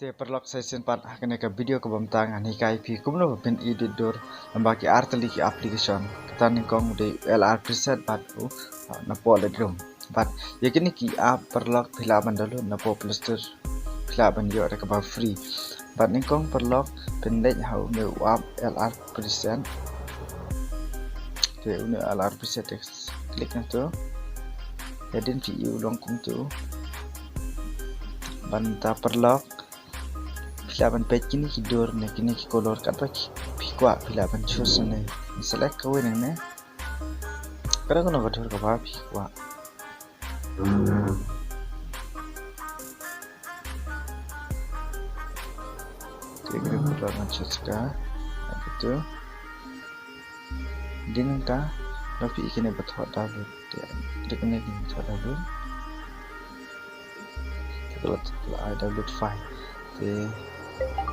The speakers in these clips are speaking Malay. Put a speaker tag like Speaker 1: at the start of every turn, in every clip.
Speaker 1: Te perlok session part kena ke video ke bamtang ani kai pi kumno pen editor lambaki artli ki application katan kong de LR preset bat u na pole drum bat yakini ki app perlok phila bandalu na po plaster phila ban yo ka ba free bat ning kong perlok pen dej hau ne app LR preset te une LR preset klik na to edin fi u long kum tu banta perlok Pilaban page kini hidur ne kini ki color kat pa pikwa pilaban choose ne select ko ne kada kono batur ka ba pikwa kini pilaban choose ka itu din ka tapi kini bathot da bu de kini kini chada bu terus ada bu file te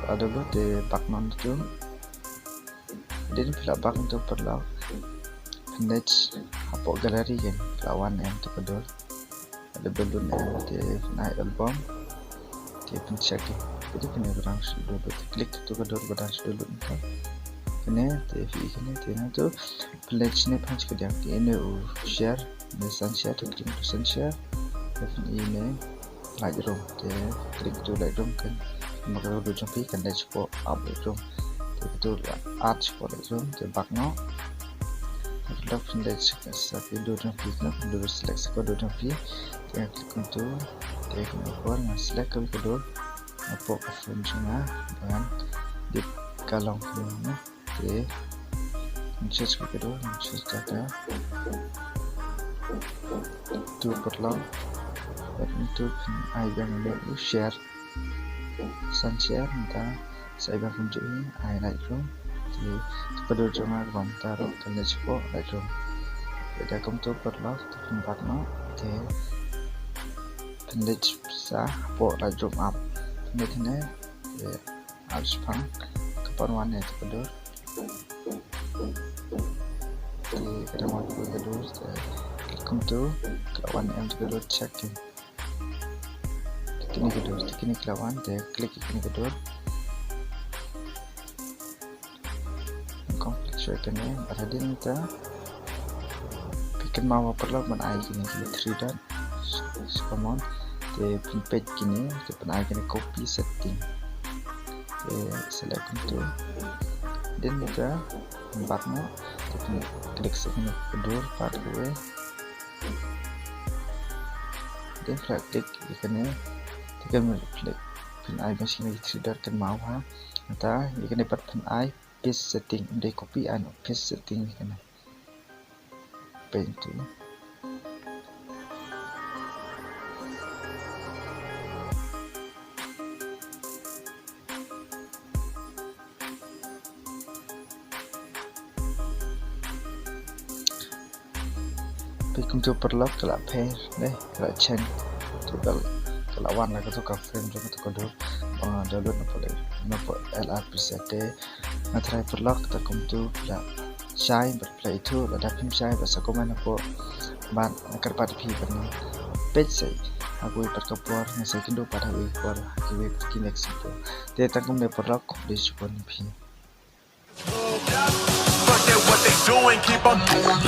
Speaker 1: ada bu te bakman tu din pila bak tu perlu next apa galeri kan lawan yang tu kedua ada balloon yang te naik album te pencet jadi kena berang sudah klik tu kedua berang dulu ni kena te kena te na tu pledge ni punch ke dia ini share mesan share tu klik mesan share ini Lightroom te klik tu Lightroom kan maka udah sampai kan dah cukup up Lightroom itu art cukup Lightroom te bak no kalau sudah selesai video sampai nak udah select sekali udah sampai te klik tu te kemudian select ke kedua apa fungsinya dan di kolom ini te mencet ke kedua mencet data tu perlu untuk ayam yang share share minta saya akan tunjukin ayam Lightroom jadi pada ujungnya kamu taruh tanda cukup Lightroom jadi kamu tu perlu tempat no jadi pendek bisa buat Lightroom up pendek ini harus pang keperluannya itu kedua jadi kita mau kedua kamu tu kawan yang kedua checking kini kedua kini kelawan dia klik kini kedua komplit sesuaikan ada di minta bikin mau perlu menai kini 3 dot command dia page kini dia penai kini copy setting dia select untuk dan juga tempatnya klik sini kedua part gue dan klik ikannya kita klik pin ai mesin ini tidak kan mau ha kita ikan dapat pin ai paste setting untuk copy and paste setting kan paint tu untuk perlu kelak pair deh kelak chain tu lawan lah tu frame juga tu kedua download nampak LR preset deh materi perlu kita kumtu kelak shine berplay itu ada film shine bahasa komen nampak ban nakar pada pi pernah page saya aku perkapur ngasih kindo pada wikor kiwe kinex itu dia tanggung dia perlu kok di support pi what they doing keep on doing